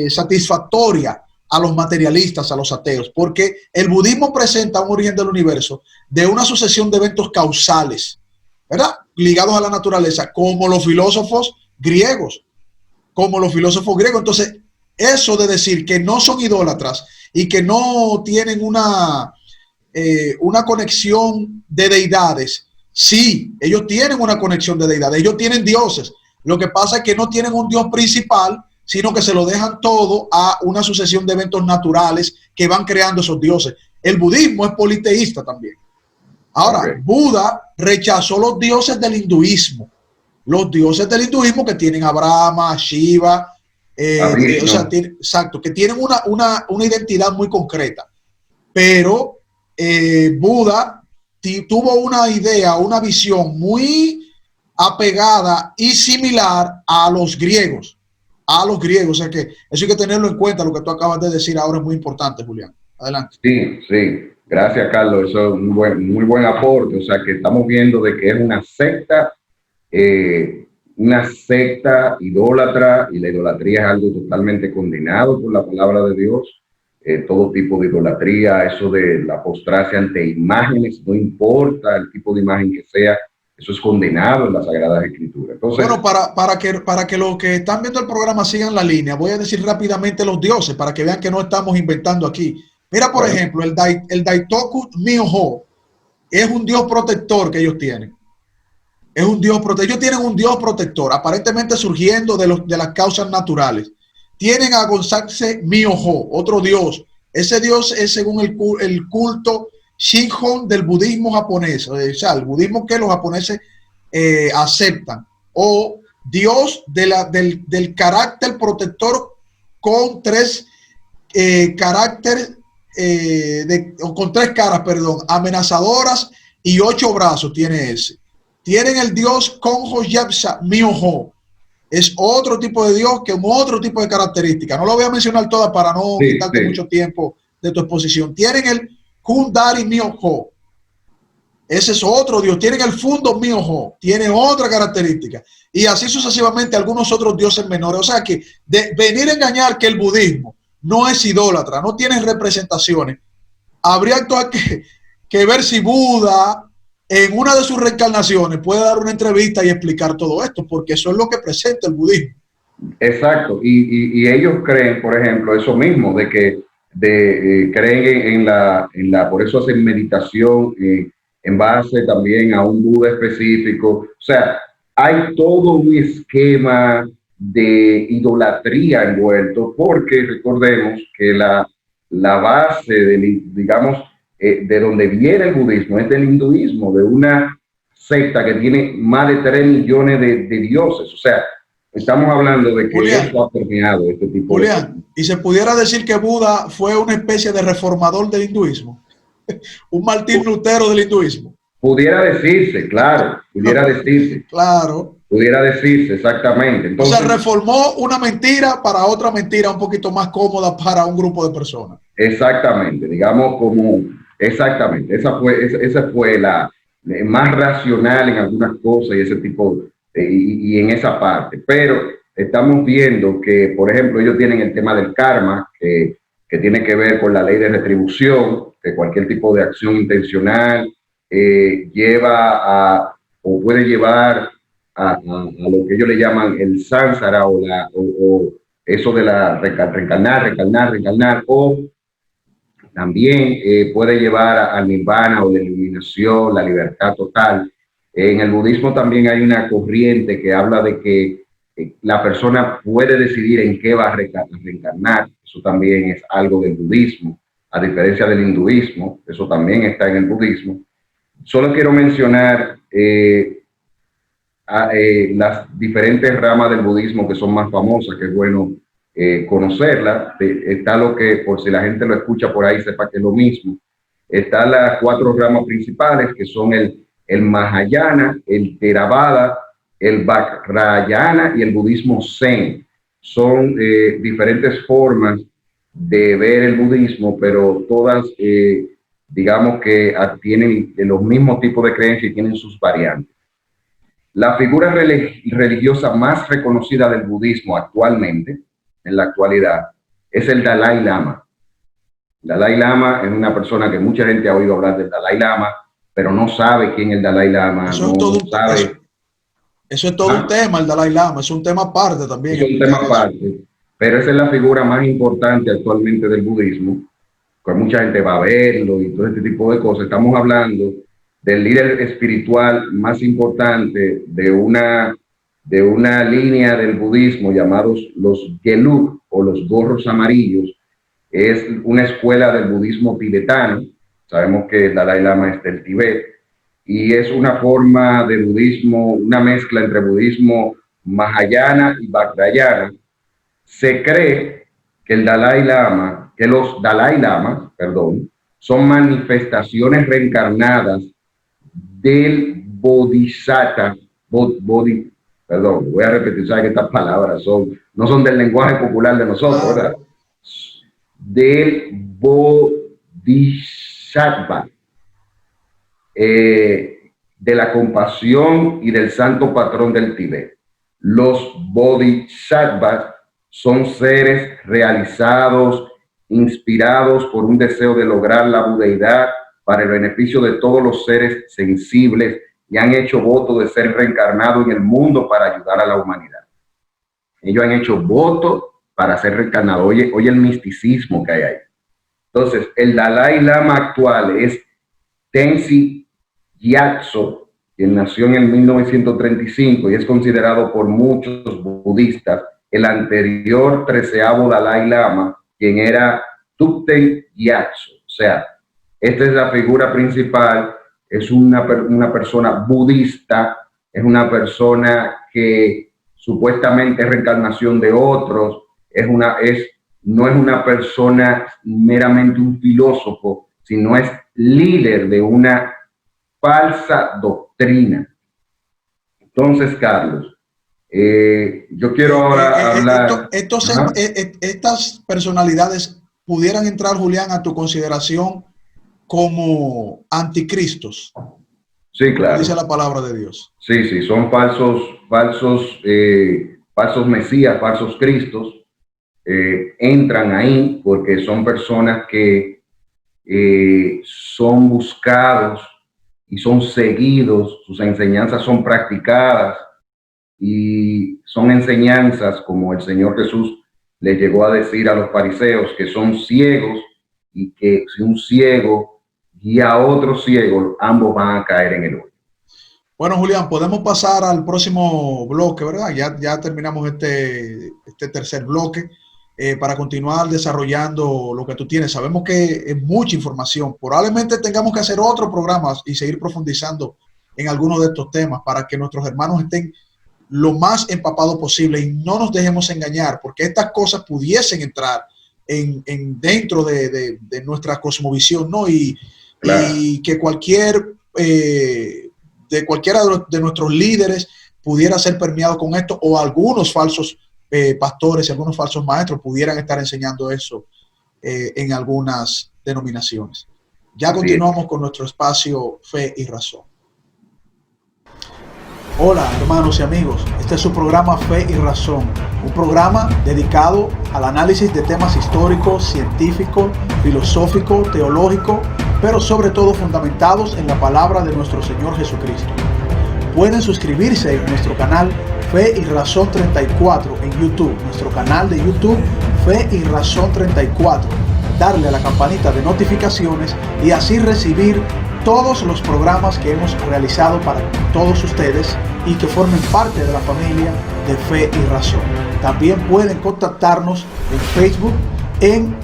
satisfactoria a los materialistas, a los ateos, porque el budismo presenta un origen del universo de una sucesión de eventos causales, ¿verdad? Ligados a la naturaleza, como los filósofos griegos, Entonces, eso de decir que no son idólatras y que no tienen una conexión de deidades, sí, ellos tienen una conexión de deidades, ellos tienen dioses. Lo que pasa es que no tienen un dios principal, sino que se lo dejan todo a una sucesión de eventos naturales que van creando esos dioses. El budismo es politeísta también. Ahora, Buda rechazó los dioses del hinduismo. Los dioses del hinduismo que tienen a Brahma, Shiva, o sea, exacto, que tienen una identidad muy concreta. Pero Buda tuvo una idea, una visión muy apegada y similar a los griegos. O sea que eso hay que tenerlo en cuenta. Lo que tú acabas de decir ahora es muy importante, Julián. Adelante. Sí. Gracias, Carlos. Eso es un muy buen aporte. O sea que estamos viendo de que es una secta idólatra, y la idolatría es algo totalmente condenado por la palabra de Dios. Todo tipo de idolatría, eso de la postrarse ante imágenes, no importa el tipo de imagen que sea, eso es condenado en las Sagradas Escrituras. Entonces, bueno, para que los que están viendo el programa sigan la línea, voy a decir rápidamente los dioses para que vean que no estamos inventando aquí. Mira, por ejemplo, el Daitoku Myoho es un dios protector que ellos tienen. Es un dios protector. Ellos tienen un dios protector, aparentemente surgiendo de las causas naturales. Tienen a Gonzatse Myoho, otro dios. Ese dios es según el culto Shingon del budismo japonés, o sea, el budismo que los japoneses aceptan. O dios del carácter protector con tres caracteres, con tres caras, perdón, amenazadoras y 8 brazos tiene ese. Tienen el dios Konjo Yapsa Myoho. Es otro tipo de dios con otro tipo de características. No lo voy a mencionar todas para no quitarte mucho tiempo de tu exposición. Tienen el Kundari Myoho. Ese es otro dios. Tienen el Fundo Myoho. Tiene otra característica. Y así sucesivamente algunos otros dioses menores. O sea que de venir a engañar que el budismo no es idólatra, no tiene representaciones, habría que ver si Buda en una de sus reencarnaciones puede dar una entrevista y explicar todo esto, porque eso es lo que presenta el budismo. Exacto, y ellos creen, por ejemplo, eso mismo, de que creen en la, por eso hacen meditación en base también a un Buda específico. O sea, hay todo un esquema de idolatría envuelto, porque recordemos que la base digamos, de donde viene el budismo es del hinduismo, de una secta que tiene más de 3 millones de dioses. O sea, estamos hablando de que Julián, eso ha permeado este tipo Julián, y se pudiera decir que Buda fue una especie de reformador del hinduismo, un Martín Lutero del hinduismo. Pudiera decirse, claro, pudiera decirse. Claro. Pudiera decirse, exactamente. Entonces, o sea, reformó una mentira para otra mentira un poquito más cómoda para un grupo de personas. Exactamente, digamos exactamente, esa fue la más racional en algunas cosas y ese tipo, y en esa parte. Pero estamos viendo que, por ejemplo, ellos tienen el tema del karma, que tiene que ver con la ley de retribución, que cualquier tipo de acción intencional lleva a, o puede llevar a lo que ellos le llaman el sánsara o eso de la reencarnar, o también puede llevar al nirvana o la iluminación, la libertad total. En el budismo también hay una corriente que habla de que la persona puede decidir en qué va a reencarnar. Eso también es algo del budismo, a diferencia del hinduismo. Eso también está en el budismo. Solo quiero mencionar las diferentes ramas del budismo que son más famosas, que es bueno conocerla. Está lo que, por si la gente lo escucha por ahí, sepa que es lo mismo. Están las 4 ramas principales, que son el Mahayana, el Theravada, el Vajrayana y el budismo Zen. Son diferentes formas de ver el budismo, pero todas, digamos que tienen los mismos tipos de creencias y tienen sus variantes. La figura religiosa más reconocida del budismo actualmente, en la actualidad, es el Dalai Lama. Dalai Lama es una persona que mucha gente ha oído hablar del Dalai Lama, pero no sabe quién es el Dalai Lama. Eso es todo un tema, el Dalai Lama, es un tema aparte también. Es un tema aparte, pero esa es la figura más importante actualmente del budismo, que mucha gente va a verlo y todo este tipo de cosas. Estamos hablando del líder espiritual más importante de una línea del budismo llamados los Gelug o los gorros amarillos. Es una escuela del budismo tibetano. Sabemos que el Dalai Lama es del Tibet y es una forma de budismo, una mezcla entre budismo Mahayana y Vajrayana. Se cree que los Dalai Lamas, son manifestaciones reencarnadas del Bodhisattva, voy a repetir, ¿sabes que estas palabras no son del lenguaje popular de nosotros, ¿verdad? Del Bodhisattva, de la compasión y del santo patrón del Tíbet. Los Bodhisattvas son seres realizados, inspirados por un deseo de lograr la budeidad para el beneficio de todos los seres sensibles y han hecho voto de ser reencarnados en el mundo para ayudar a la humanidad. Ellos han hecho voto para ser reencarnados. Oye el misticismo que hay ahí. Entonces, el Dalai Lama actual es Tenzin Gyatso, quien nació en el 1935 y es considerado por muchos budistas el anterior 13º Dalai Lama, quien era Thupten Gyatso. O sea, esta es la figura principal, es una persona budista, es una persona que supuestamente es reencarnación de otros, no es una persona meramente un filósofo, sino es líder de una falsa doctrina. Entonces, Carlos, yo quiero ahora hablar... Estas personalidades pudieran entrar, Julián, a tu consideración como anticristos. Sí, claro. Dice la palabra de Dios. Sí, son falsos mesías, falsos cristos. Entran ahí porque son personas que son buscados y son seguidos, sus enseñanzas son practicadas y son enseñanzas como el Señor Jesús le llegó a decir a los fariseos, que son ciegos y que si un ciego guía a otro ciego, ambos van a caer en el hoyo. Bueno, Julián, podemos pasar al próximo bloque, ¿verdad? Ya terminamos este tercer bloque para continuar desarrollando lo que tú tienes. Sabemos que es mucha información. Probablemente tengamos que hacer otro programa y seguir profundizando en algunos de estos temas para que nuestros hermanos estén lo más empapados posible y no nos dejemos engañar, porque estas cosas pudiesen entrar dentro de nuestra cosmovisión, ¿no? Claro. Y que cualquiera de nuestros líderes pudiera ser permeado con esto, o algunos falsos pastores y algunos falsos maestros pudieran estar enseñando eso en algunas denominaciones. Ya continuamos con nuestro espacio Fe y Razón. Hola hermanos y amigos, este es su programa Fe y Razón, un programa dedicado al análisis de temas históricos, científicos, filosóficos, teológicos, pero sobre todo fundamentados en la palabra de nuestro Señor Jesucristo. Pueden suscribirse en nuestro canal Fe y Razón 34 en YouTube, nuestro canal de YouTube Fe y Razón 34, darle a la campanita de notificaciones y así recibir todos los programas que hemos realizado para todos ustedes y que formen parte de la familia de Fe y Razón. También pueden contactarnos en Facebook en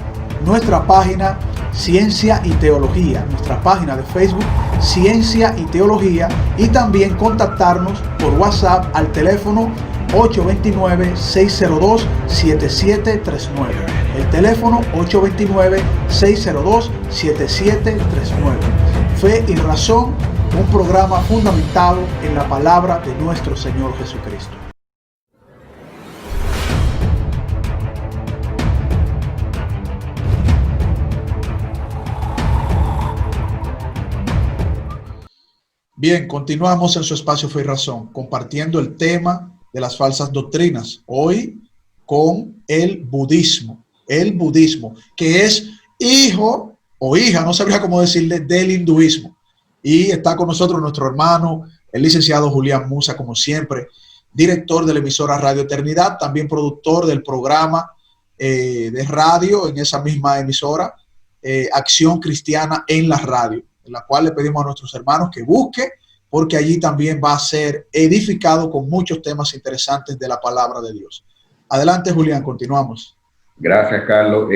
nuestra página Ciencia y Teología, nuestra página de Facebook Ciencia y Teología, y también contactarnos por WhatsApp al teléfono 829-602-7739. El teléfono 829-602-7739. Fe y Razón, un programa fundamentado en la palabra de nuestro Señor Jesucristo. Bien, continuamos en su espacio Fe y Razón, compartiendo el tema de las falsas doctrinas, hoy con el budismo, que es hijo o hija, no sabría cómo decirle, del hinduismo. Y está con nosotros nuestro hermano, el licenciado Julián Musa, como siempre, director de la emisora Radio Eternidad, también productor del programa de radio en esa misma emisora, Acción Cristiana en la Radio, en la cual le pedimos a nuestros hermanos que busque, porque allí también va a ser edificado con muchos temas interesantes de la palabra de Dios. Adelante, Julián, continuamos. Gracias, Carlos.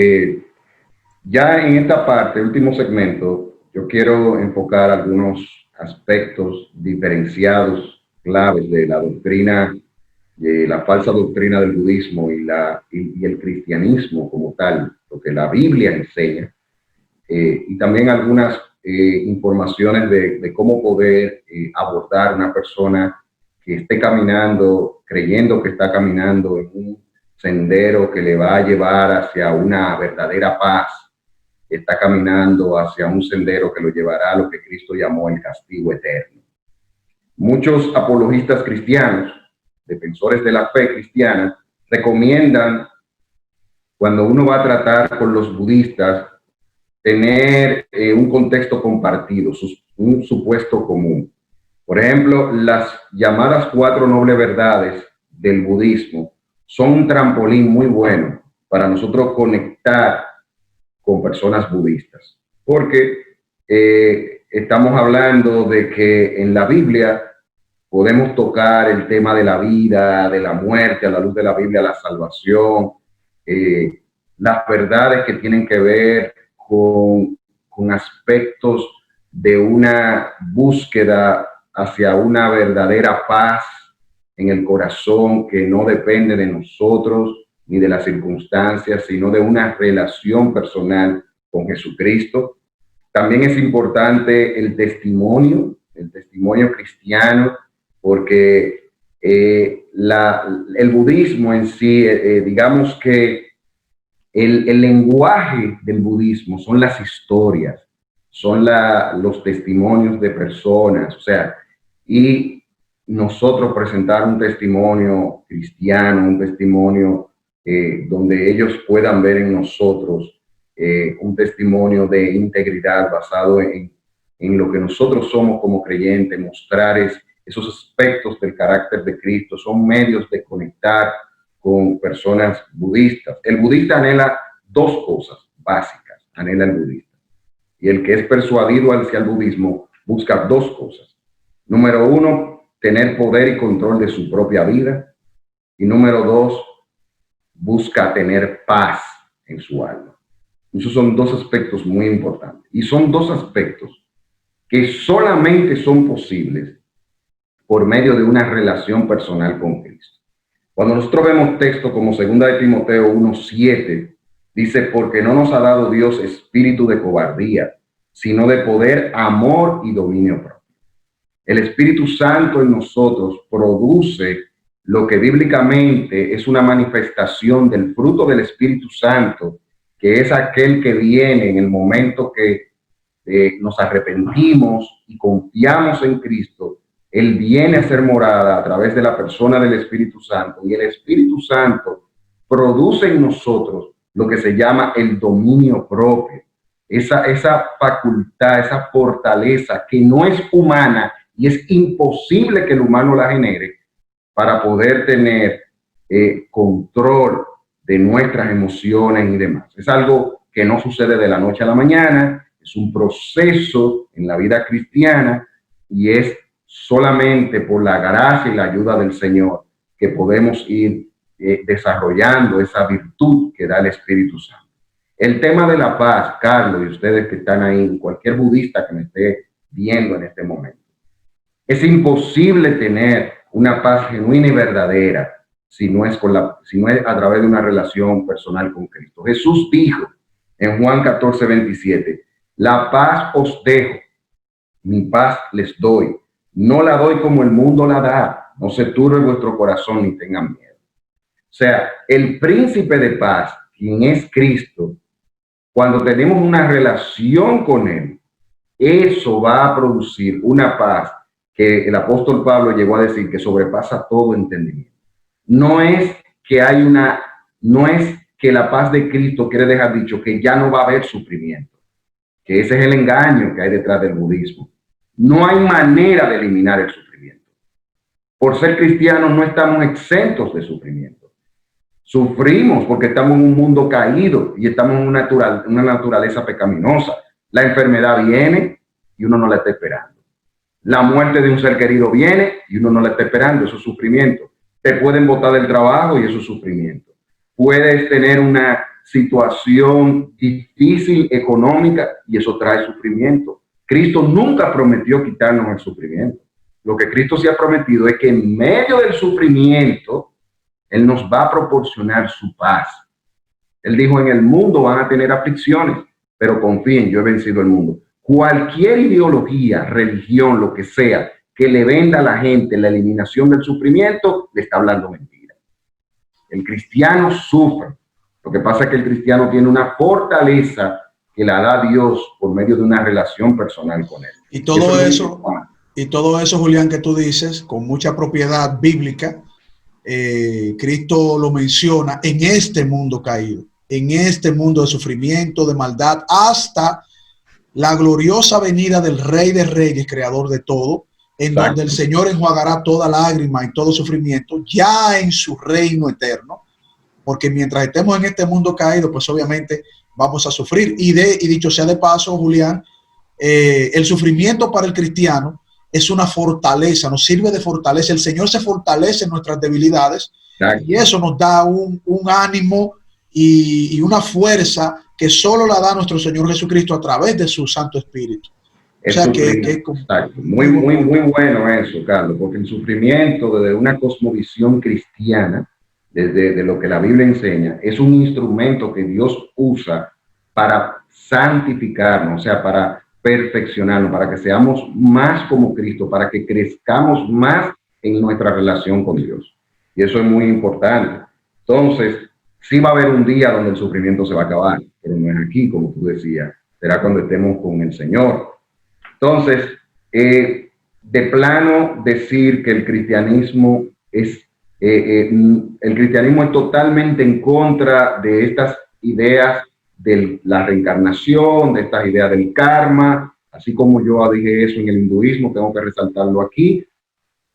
Ya en esta parte, último segmento, yo quiero enfocar algunos aspectos diferenciados, claves de la doctrina, de la falsa doctrina del budismo y el cristianismo como tal, lo que la Biblia enseña, y también algunas informaciones de cómo poder abordar una persona que esté caminando, creyendo que está caminando en un sendero que le va a llevar hacia una verdadera paz, está caminando hacia un sendero que lo llevará a lo que Cristo llamó el castigo eterno. Muchos apologistas cristianos, defensores de la fe cristiana, recomiendan, cuando uno va a tratar con los budistas, tener un contexto compartido, un supuesto común. Por ejemplo, las llamadas 4 nobles verdades del budismo son un trampolín muy bueno para nosotros conectar con personas budistas, porque estamos hablando de que en la Biblia podemos tocar el tema de la vida, de la muerte, a la luz de la Biblia, la salvación, las verdades que tienen que ver con aspectos de una búsqueda hacia una verdadera paz en el corazón que no depende de nosotros ni de las circunstancias, sino de una relación personal con Jesucristo. También es importante el testimonio cristiano, porque el budismo en sí, digamos que el lenguaje del budismo son las historias, son los testimonios de personas, o sea, y nosotros presentar un testimonio cristiano, un testimonio donde ellos puedan ver en nosotros un testimonio de integridad basado en lo que nosotros somos como creyentes, mostrar esos aspectos del carácter de Cristo, son medios de conectar con personas budistas. El budista anhela 2 cosas básicas, anhela el budista. Y el que es persuadido hacia el budismo busca 2 cosas. Número 1, tener poder y control de su propia vida. Y número 2, busca tener paz en su alma. Esos son 2 aspectos muy importantes. Y son 2 aspectos que solamente son posibles por medio de una relación personal con Cristo. Cuando nosotros vemos textos como 2 de Timoteo 1:7, dice, porque no nos ha dado Dios espíritu de cobardía, sino de poder, amor y dominio propio. El Espíritu Santo en nosotros produce lo que bíblicamente es una manifestación del fruto del Espíritu Santo, que es aquel que viene en el momento que nos arrepentimos y confiamos en Cristo. Él viene a ser morada a través de la persona del Espíritu Santo, y el Espíritu Santo produce en nosotros lo que se llama el dominio propio, esa facultad, esa fortaleza que no es humana y es imposible que el humano la genere, para poder tener control de nuestras emociones y demás. Es algo que no sucede de la noche a la mañana, es un proceso en la vida cristiana, y es solamente por la gracia y la ayuda del Señor que podemos ir desarrollando esa virtud que da el Espíritu Santo. El tema de la paz, Carlos, y ustedes que están ahí, cualquier budista que me esté viendo en este momento, es imposible tener una paz genuina y verdadera si no es a través de una relación personal con Cristo. Jesús dijo en Juan 14:27, la paz os dejo, mi paz les doy. No la doy como el mundo la da. No se turbe vuestro corazón ni tengan miedo. O sea, el príncipe de paz, quien es Cristo, cuando tenemos una relación con Él, eso va a producir una paz que el apóstol Pablo llegó a decir que sobrepasa todo entendimiento. No es que la paz de Cristo quiere dejar dicho que ya no va a haber sufrimiento, que ese es el engaño que hay detrás del budismo. No hay manera de eliminar el sufrimiento. Por ser cristianos no estamos exentos de sufrimiento. Sufrimos porque estamos en un mundo caído y estamos en una naturaleza pecaminosa. La enfermedad viene y uno no la está esperando. La muerte de un ser querido viene y uno no la está esperando, eso es sufrimiento. Te pueden botar del trabajo y eso es sufrimiento. Puedes tener una situación difícil económica y eso trae sufrimiento. Cristo nunca prometió quitarnos el sufrimiento. Lo que Cristo sí ha prometido es que en medio del sufrimiento, Él nos va a proporcionar su paz. Él dijo, en el mundo van a tener aflicciones, pero confíen, yo he vencido el mundo. Cualquier ideología, religión, lo que sea, que le venda a la gente la eliminación del sufrimiento, le está hablando mentira. El cristiano sufre. Lo que pasa es que el cristiano tiene una fortaleza que la da Dios por medio de una relación personal con Él. Y todo eso, Julián, que tú dices, con mucha propiedad bíblica, Cristo lo menciona en este mundo caído, en este mundo de sufrimiento, de maldad, hasta la gloriosa venida del Rey de Reyes, creador de todo, en Exacto. Donde el Señor enjuagará toda lágrima y todo sufrimiento, ya en su reino eterno, porque mientras estemos en este mundo caído, pues obviamente vamos a sufrir. Y dicho sea de paso, Julián, el sufrimiento para el cristiano es una fortaleza, nos sirve de fortaleza. El Señor se fortalece en nuestras debilidades. Exacto. Y eso nos da un ánimo y una fuerza que solo la da nuestro Señor Jesucristo a través de su Santo Espíritu. O sea muy bueno eso, Carlos, porque el sufrimiento desde una cosmovisión cristiana, desde lo que la Biblia enseña, es un instrumento que Dios usa para santificarnos, o sea, para perfeccionarnos, para que seamos más como Cristo, para que crezcamos más en nuestra relación con Dios. Y eso es muy importante. Entonces, sí va a haber un día donde el sufrimiento se va a acabar, pero no es aquí, como tú decías, será cuando estemos con el Señor. Entonces, de plano decir que el cristianismo es totalmente en contra de estas ideas de la reencarnación, de estas ideas del karma, así como yo dije eso en el hinduismo, tengo que resaltarlo aquí.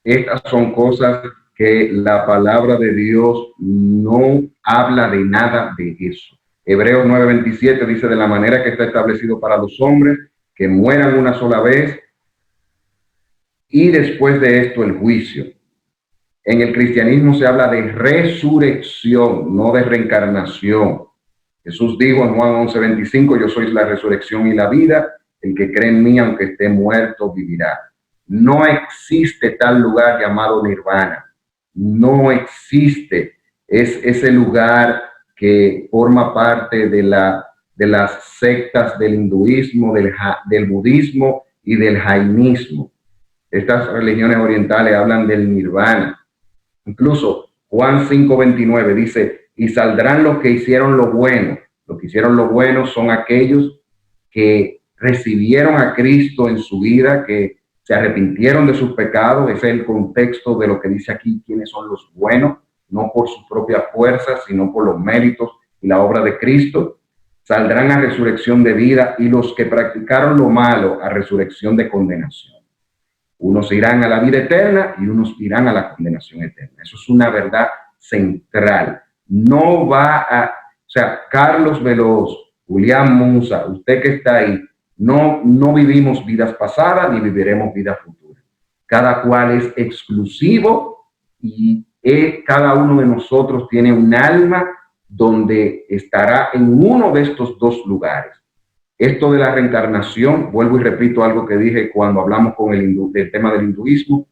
Estas son cosas que la palabra de Dios no habla de nada de eso. Hebreos 9:27 dice, de la manera que está establecido para los hombres, que mueran una sola vez y después de esto el juicio. En el cristianismo se habla de resurrección, no de reencarnación. Jesús dijo en Juan 11:25, yo soy la resurrección y la vida, el que cree en mí, aunque esté muerto, vivirá. No existe tal lugar llamado nirvana. No existe. Es ese lugar que forma parte de las sectas del hinduismo, del budismo y del jainismo. Estas religiones orientales hablan del nirvana. Incluso Juan 5:29 dice, y saldrán los que hicieron lo bueno. Los que hicieron lo bueno son aquellos que recibieron a Cristo en su vida, que se arrepintieron de sus pecados. Ese es el contexto de lo que dice aquí, quiénes son los buenos, no por su propia fuerza, sino por los méritos y la obra de Cristo. Saldrán a resurrección de vida, y los que practicaron lo malo a resurrección de condenación. Unos irán a la vida eterna y unos irán a la condenación eterna. Eso es una verdad central. No va a, o sea, Carlos Veloz, Julián Musa, usted que está ahí, no vivimos vidas pasadas ni viviremos vidas futuras. Cada cual es exclusivo y cada uno de nosotros tiene un alma donde estará en uno de estos dos lugares. Esto de la reencarnación, vuelvo y repito algo que dije cuando hablamos con del tema del hinduismo,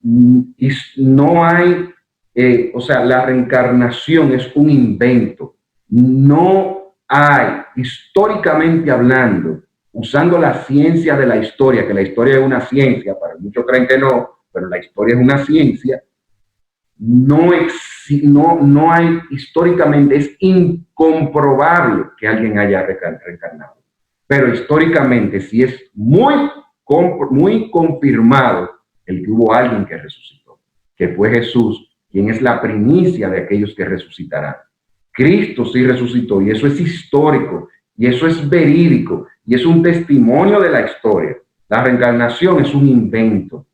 y no hay, o sea, la reencarnación es un invento. No hay, históricamente hablando, usando la ciencia de la historia, que la historia es una ciencia, para muchos creen que no, pero la historia es una ciencia, no hay, históricamente es incomprobable que alguien haya reencarnado. Pero históricamente sí es muy confirmado el que hubo alguien que resucitó, que fue Jesús, quien es la primicia de aquellos que resucitarán. Cristo sí resucitó, y eso es histórico, y eso es verídico, y es un testimonio de la historia. La reencarnación es un invento.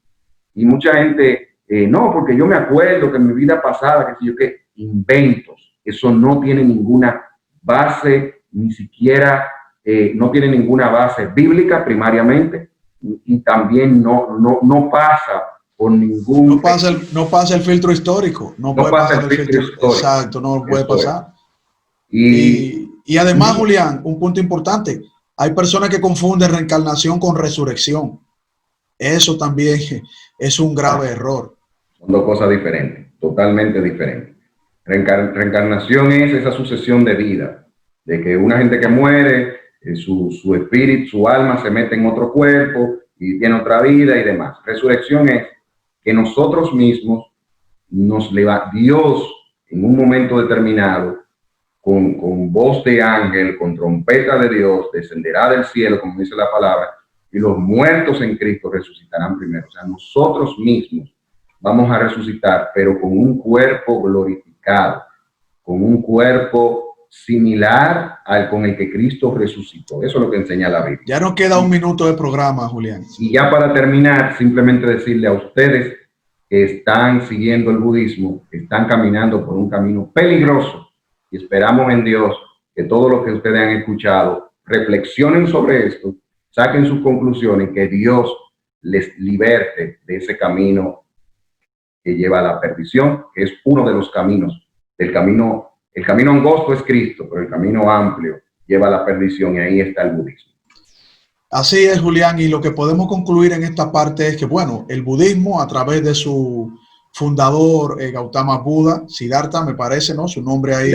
Y mucha gente... no, porque yo me acuerdo que en mi vida pasada, que sé yo qué, inventos. Eso no tiene ninguna base, ni siquiera, no tiene ninguna base bíblica primariamente, y también no pasa por ningún... No pasa el filtro histórico. No puede pasar el filtro histórico. Exacto, no puede pasar. Y además, Julián, un punto importante, hay personas que confunden reencarnación con resurrección. Eso también es un grave error. Son dos cosas diferentes, totalmente diferentes. Reencarnación es esa sucesión de vida, de que una gente que muere, su espíritu, su alma se mete en otro cuerpo y tiene otra vida y demás. Resurrección es que nosotros mismos Dios en un momento determinado, con voz de ángel, con trompeta de Dios, descenderá del cielo, como dice la palabra, y los muertos en Cristo resucitarán primero. O sea, nosotros mismos vamos a resucitar, pero con un cuerpo glorificado, con un cuerpo similar al con el que Cristo resucitó. Eso es lo que enseña la Biblia. Ya nos queda un minuto de programa, Julián. Y ya para terminar, simplemente decirle a ustedes que están siguiendo el budismo, que están caminando por un camino peligroso, y esperamos en Dios que todo lo que ustedes han escuchado, reflexionen sobre esto, saquen sus conclusiones, que Dios les liberte de ese camino que lleva a la perdición, que es uno de los caminos. El camino angosto es Cristo, pero el camino amplio lleva a la perdición, y ahí está el budismo. Así es, Julián, y lo que podemos concluir en esta parte es que, bueno, el budismo, a través de su fundador, Gautama Buda, Siddhartha, me parece, ¿no? Su nombre ahí.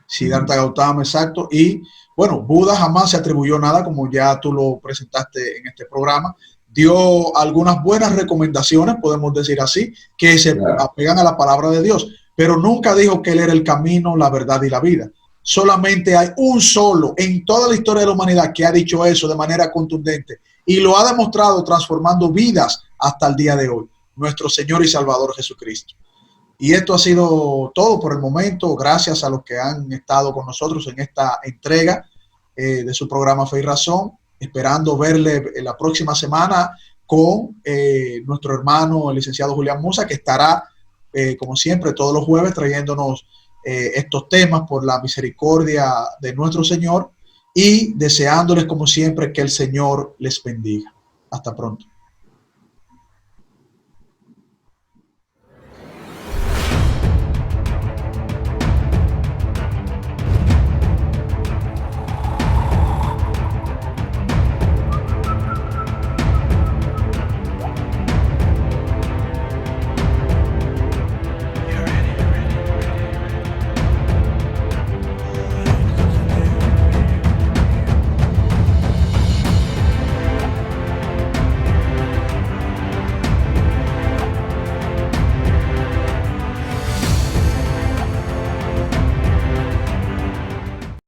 Siddhartha Gautama, exacto. Y, bueno, Buda jamás se atribuyó nada, como ya tú lo presentaste en este programa. Dio algunas buenas recomendaciones, podemos decir así, que se apegan a la palabra de Dios, pero nunca dijo que él era el camino, la verdad y la vida. Solamente hay un solo en toda la historia de la humanidad que ha dicho eso de manera contundente, y lo ha demostrado transformando vidas hasta el día de hoy, nuestro Señor y Salvador Jesucristo. Y esto ha sido todo por el momento. Gracias a los que han estado con nosotros en esta entrega de su programa Fe y Razón, esperando verle la próxima semana con nuestro hermano, el licenciado Julián Musa, que estará, como siempre, todos los jueves trayéndonos estos temas por la misericordia de nuestro Señor, y deseándoles, como siempre, que el Señor les bendiga. Hasta pronto.